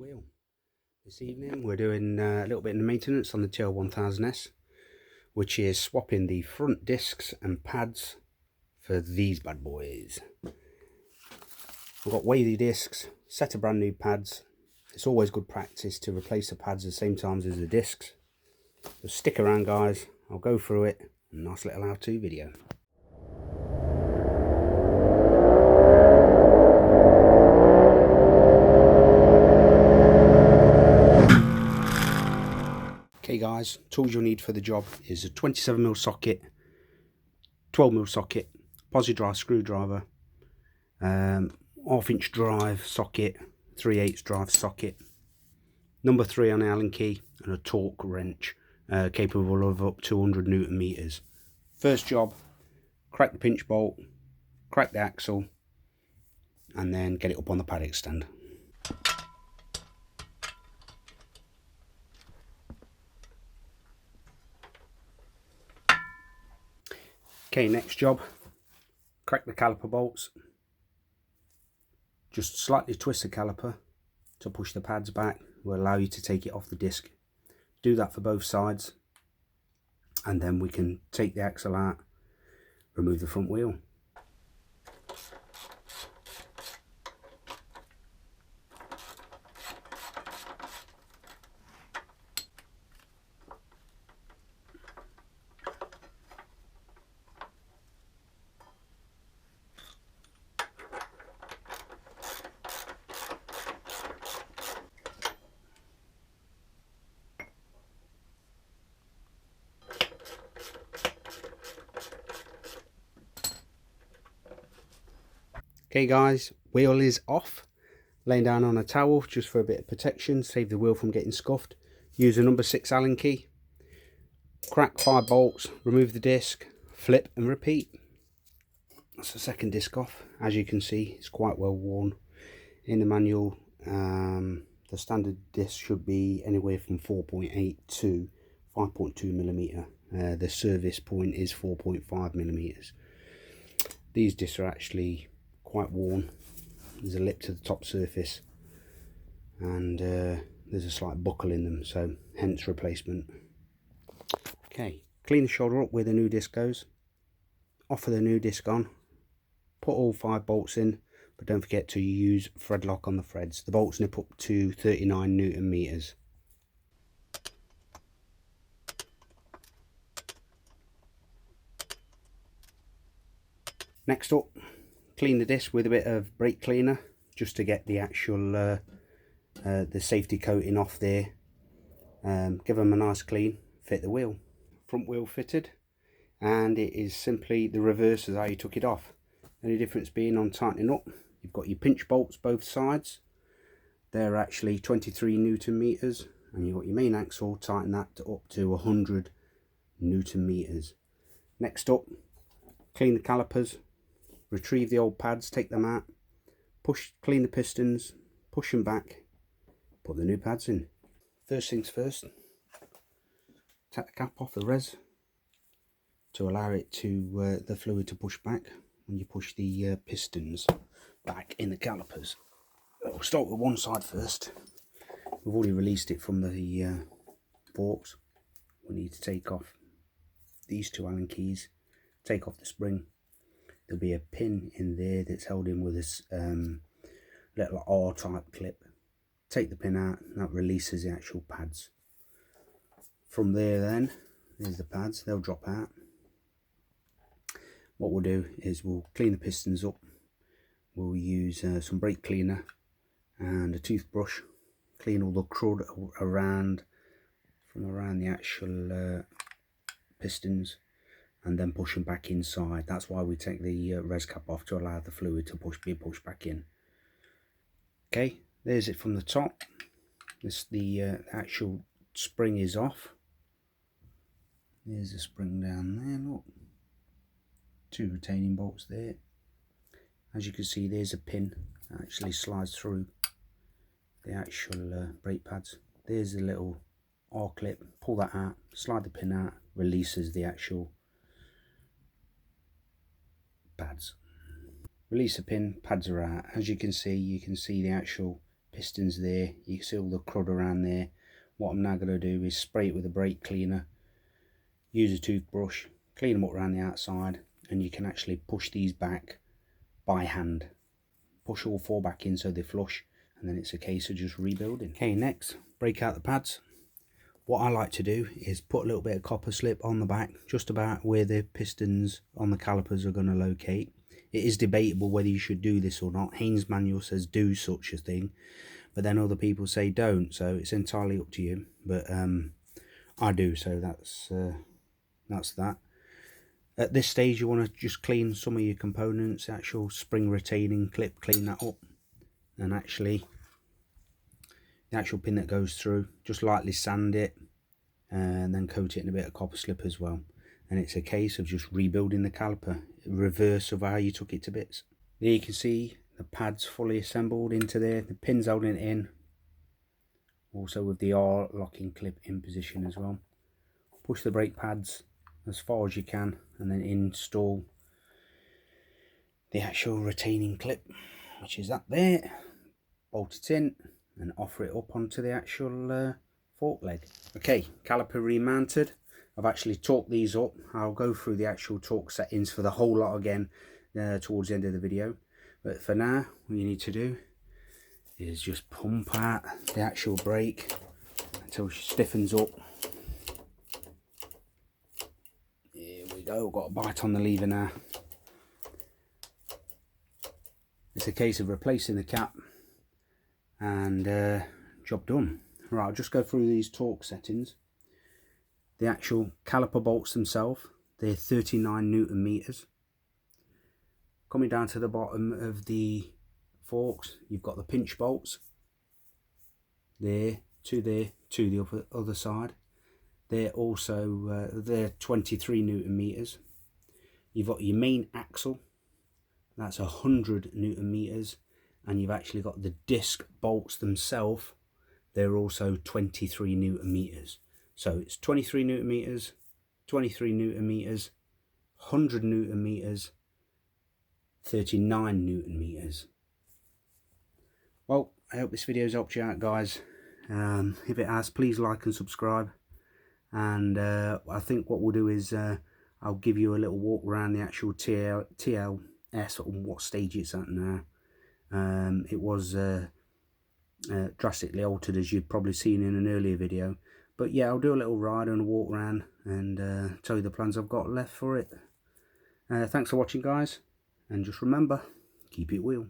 wheel. This evening we're doing a little bit of maintenance on the TL1000S, which is swapping the front discs and pads for these bad boys. We've got wavy discs, set of brand new pads. It's always good practice to replace the pads at the same time as the discs. So stick around guys, I'll go through it. Nice little how-to video. Okay guys, tools you'll need for the job is a 27mm socket, 12mm socket, posi drive screwdriver, half-inch drive socket, 3/8 drive socket, number 3 on the Allen key, and a torque wrench capable of up to 100 Newton meters. First job, crack the pinch bolt, crack the axle, and then get it up on the paddock stand. Okay, next job, crack the caliper bolts. Just slightly twist the caliper to push the pads back, will allow you to take it off the disc. Do that for both sides, and then we can take the axle out, remove the front wheel. Okay guys, wheel is off. Laying down on a towel just for a bit of protection, save the wheel from getting scuffed. Use a number 6 Allen key. Crack 5 bolts, remove the disc, flip and repeat. That's the second disc off. As you can see, it's quite well worn. In the manual, the standard disc should be anywhere from 4.8 to 5.2mm. The service point is 4.5mm. These discs are actually quite worn. There's a lip to the top surface, and there's a slight buckle in them, so hence replacement. Okay, clean the shoulder up where the new disc goes, offer the new disc on, put all 5 bolts in, but don't forget to use thread lock on the threads. The bolts nip up to 39 Newton meters. Next up, clean the disc with a bit of brake cleaner just to get the actual the safety coating off there. Give them a nice clean, fit the wheel. Front wheel fitted, and it is simply the reverse of how you took it off. Only difference being on tightening up, you've got your pinch bolts both sides. They're actually 23 Newton meters, and you've got your main axle, tighten that to up to 100 Newton meters. Next up, clean the calipers. Retrieve the old pads, take them out, clean the pistons, push them back, put the new pads in. First things first, take the cap off the res to allow it to the fluid to push back when you push the pistons back in the calipers. We'll start with one side first. We've already released it from the forks. We need to take off these 2 Allen keys, take off the spring. There'll be a pin in there that's held in with this little R-type clip. Take the pin out, and that releases the actual pads. From there then, there's the pads, they'll drop out. What we'll do is we'll clean the pistons up. We'll use some brake cleaner and a toothbrush. Clean all the crud from around the actual pistons, and then push them back inside. That's why we take the res cap off, to allow the fluid to be pushed back in. Okay, there's it from the top. The actual spring is off. There's the spring down there, look. 2 retaining bolts there. As you can see, there's a pin that actually slides through the actual brake pads. There's a little R clip, pull that out, slide the pin out, releases the actual pads. Release the pin, pads are out. As you can see the actual pistons there. You can see all the crud around there. What I'm now going to do is spray it with a brake cleaner, use a toothbrush, clean them up around the outside, and you can actually push these back by hand. Push all 4 back in so they flush, and then it's a case of just rebuilding. Okay, next, break out the pads. What I like to do is put a little bit of copper slip on the back, just about where the pistons on the calipers are going to locate. It is debatable whether you should do this or not. Haynes manual says do such a thing, but then other people say don't, so it's entirely up to you. But I do, so that's that. At this stage you want to just clean some of your components, actual spring retaining clip, clean that up, and actually the actual pin that goes through, just lightly sand it and then coat it in a bit of copper slip as well. And it's a case of just rebuilding the caliper, reverse of how you took it to bits. There you can see the pads fully assembled into there, the pins holding it in, also with the R locking clip in position as well. Push the brake pads as far as you can and then install the actual retaining clip, which is that there. Bolt it in and offer it up onto the actual fork leg. Okay, caliper remounted. I've actually torqued these up. I'll go through the actual torque settings for the whole lot again towards the end of the video. But for now, what you need to do is just pump out the actual brake until she stiffens up. Here we go, got a bite on the lever now. It's a case of replacing the cap and job done. Right, I'll just go through these torque settings. The actual caliper bolts themselves, they're 39 Newton meters. Coming down to the bottom of the forks, you've got the pinch bolts. There, to the other side. They're also they're 23 Newton meters. You've got your main axle, that's 100 Newton meters, and you've actually got the disc bolts themselves. They're also 23 Newton meters. So it's 23 Newton meters, 23 Newton meters, 100 Newton meters, 39 Newton meters. Well, I hope this video's helped you out, guys. If it has, please like and subscribe. And I think what we'll do is I'll give you a little walk around the actual TL1000S on what stage it's at now. It was drastically altered, as you've probably seen in an earlier video. But yeah, I'll do a little ride and a walk around and tell you the plans I've got left for it. Thanks for watching, guys, and just remember, keep it wheel.